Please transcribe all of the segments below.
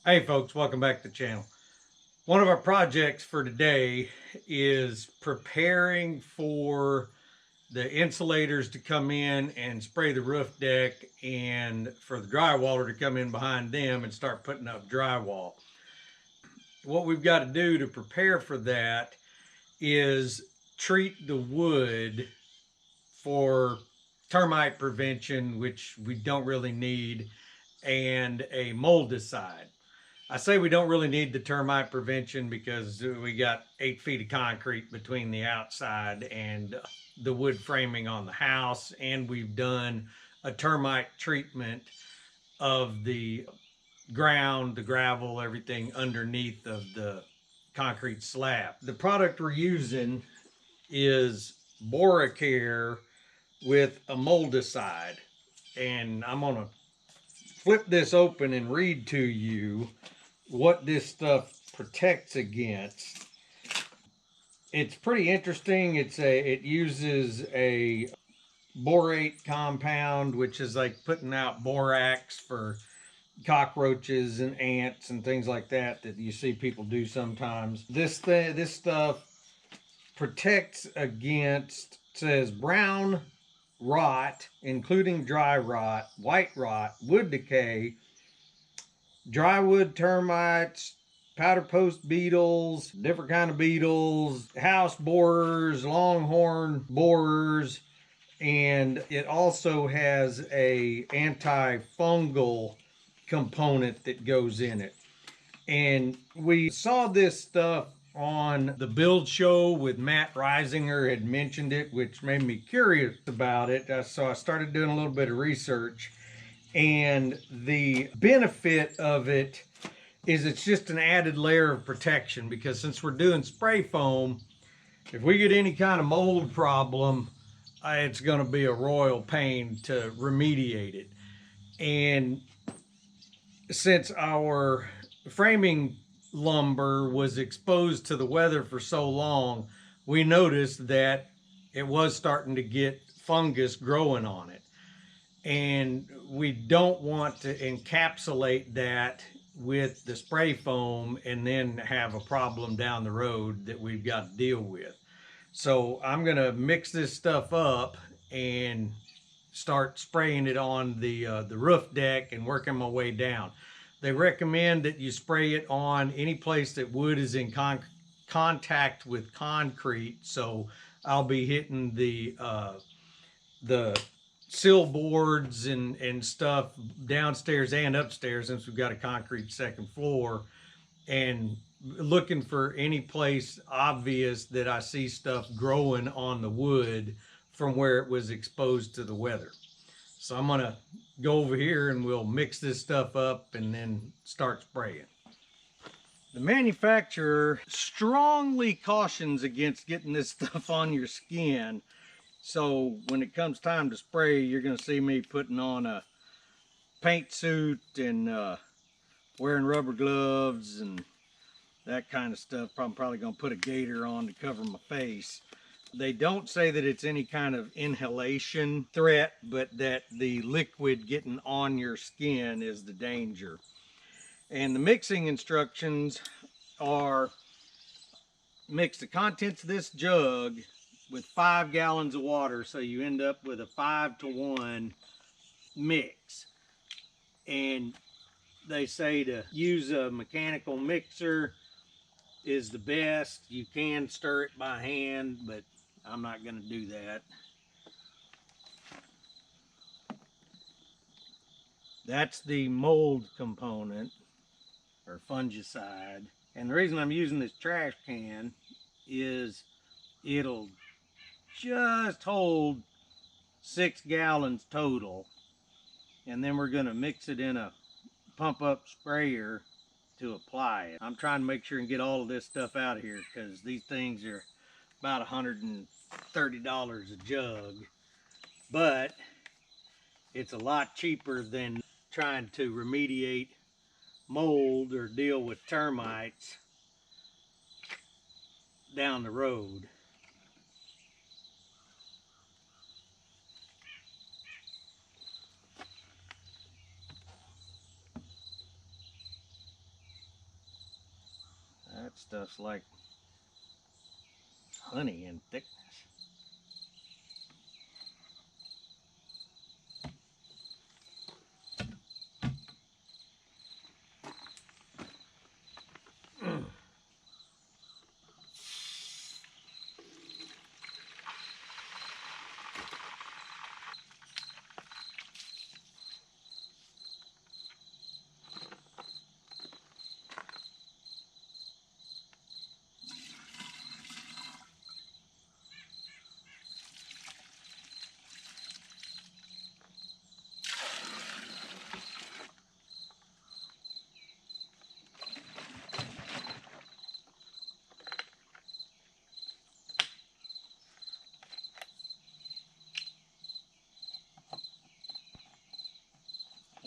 Hey folks, welcome back to the channel. One of our projects for today is preparing for the insulators to come in and spray the roof deck and for the drywaller to come in behind them and start putting up drywall. What we've got to do to prepare for that is treat the wood for termite prevention, which we don't really need, and a moldicide. I say we don't really need the termite prevention because we got 8 feet of concrete between the outside and the wood framing on the house, and we've done a termite treatment of the ground, the gravel, everything underneath of the concrete slab. The product we're using is Bora-Care with a moldicide, and I'm gonna flip this open and read to you what this stuff protects against. It's pretty interesting. It uses a borate compound, which is like putting out borax for cockroaches and ants and things like that you see people do sometimes. This stuff protects against, says, brown rot, including dry rot, white rot, wood decay, drywood termites, powder post beetles, different kind of beetles, house borers, longhorn borers, and it also has a antifungal component that goes in it. And we saw this stuff on the build show with Matt Reisinger had mentioned it, which made me curious about it. So I started doing a little bit of research, and the benefit of it is it's just an added layer of protection, because since we're doing spray foam, if we get any kind of mold problem, it's going to be a royal pain to remediate it. And since our framing lumber was exposed to the weather for so long, we noticed that it was starting to get fungus growing on it. And we don't want to encapsulate that with the spray foam and then have a problem down the road that we've got to deal with. So I'm going to mix this stuff up and start spraying it on the roof deck and working my way down. They recommend that you spray it on any place that wood is in contact with concrete. So I'll be hitting the sill boards and stuff downstairs and upstairs, since we've got a concrete second floor, and looking for any place obvious that I see stuff growing on the wood from where it was exposed to the weather. So I'm gonna go over here and we'll mix this stuff up and then start spraying. The manufacturer strongly cautions against getting this stuff on your skin. So when it comes time to spray, you're gonna see me putting on a paint suit and wearing rubber gloves and that kind of stuff. I'm probably gonna put a gaiter on to cover my face. They don't say that it's any kind of inhalation threat, but that the liquid getting on your skin is the danger. And the mixing instructions are: mix the contents of this jug with 5 gallons of water, so you end up with a 5-to-1 mix. And they say to use a mechanical mixer is the best. You can stir it by hand, but I'm not going to do that. That's the mold component, or fungicide. And the reason I'm using this trash can is it'll just hold 6 gallons total. And then we're going to mix it in a pump up sprayer to apply it. I'm trying to make sure and get all of this stuff out of here, because these things are about $130 a jug, but it's a lot cheaper than trying to remediate mold or deal with termites down the road. That stuff's like honey in thickness.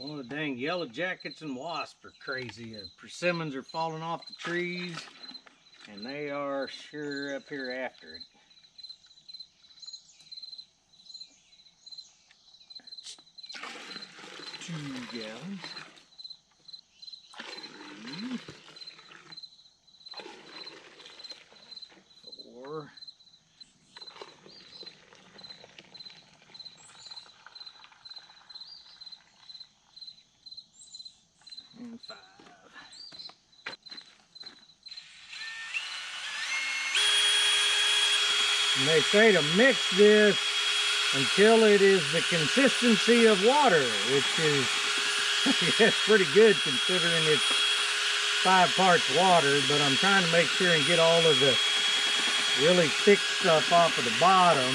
All the dang yellow jackets and wasps are crazy. The persimmons are falling off the trees, and they are sure up here after it. That's 2 gallons. 3, 4. And 5. And they say to mix this until it is the consistency of water, which is yes, pretty good considering it's 5 parts water, but I'm trying to make sure and get all of the really thick stuff off of the bottom.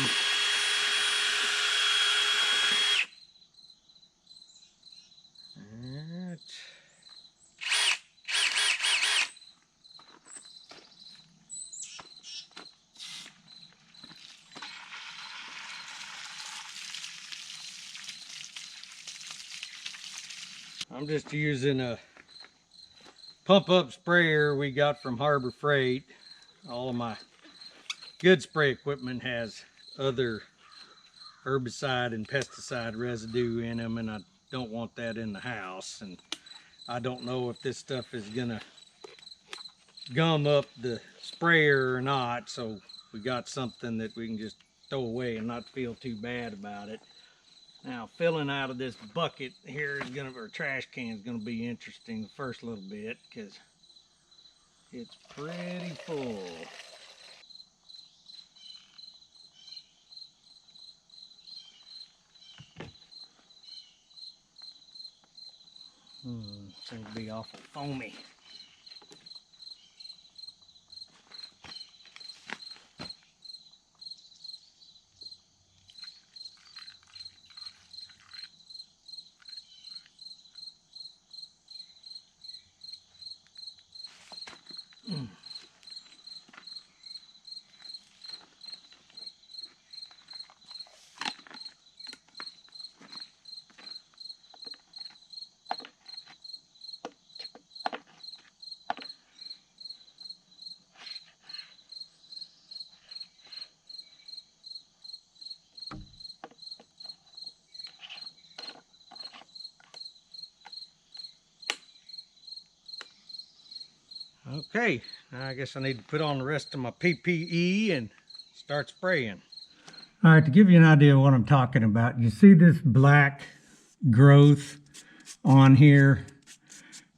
I'm just using a pump up sprayer we got from Harbor Freight. All of my good spray equipment has other herbicide and pesticide residue in them, and I don't want that in the house. And I don't know if this stuff is gonna gum up the sprayer or not, so we got something that we can just throw away and not feel too bad about it. Now, filling out of this bucket here is gonna, or trash can, is gonna be interesting the first little bit because it's pretty full. Seems to be awful foamy. Okay, now I guess I need to put on the rest of my PPE and start spraying. All right, to give you an idea of what I'm talking about, you see this black growth on here?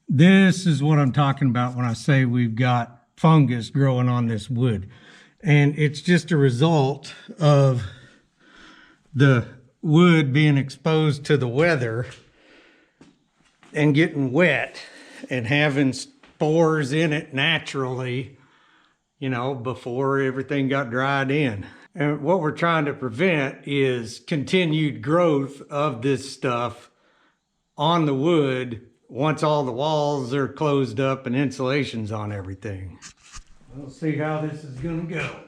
This is what I'm talking about when I say we've got fungus growing on this wood. And it's just a result of the wood being exposed to the weather and getting wet and having spores in it naturally, you know, before everything got dried in. And what we're trying to prevent is continued growth of this stuff on the wood once all the walls are closed up and insulation's on everything. We'll see how this is gonna go.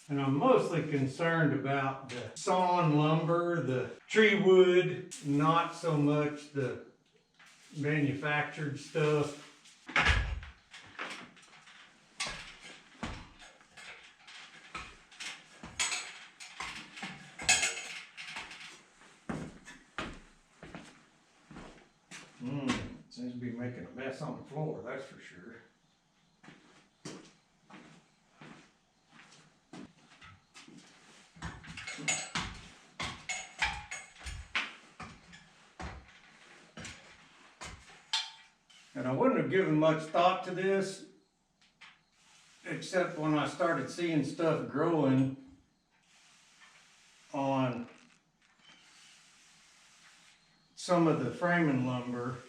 And I'm mostly concerned about the sawn lumber, the tree wood, not so much the manufactured stuff. Seems to be making a mess on the floor, that's for sure. And I wouldn't have given much thought to this, except when I started seeing stuff growing on some of the framing lumber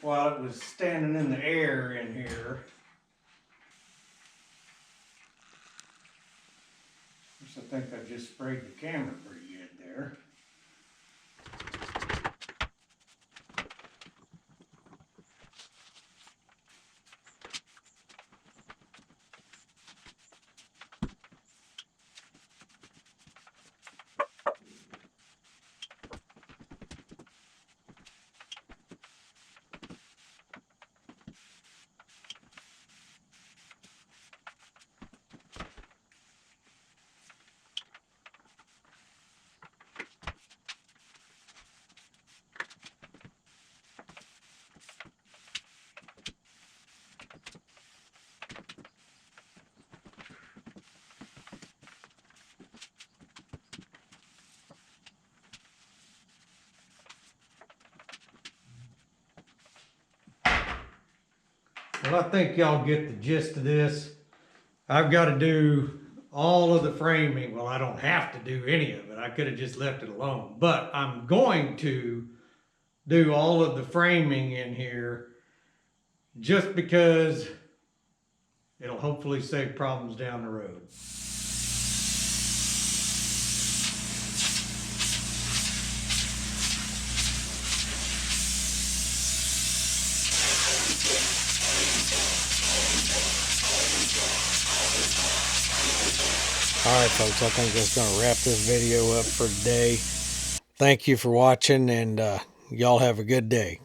while it was standing in the air in here. I think I just sprayed the camera pretty good there. Well, I think y'all get the gist of this. I've got to do all of the framing. Well, I don't have to do any of it. I could have just left it alone. But I'm going to do all of the framing in here just because it'll hopefully save problems down the road. Alright folks, I think that's going to wrap this video up for today. Thank you for watching, and y'all have a good day.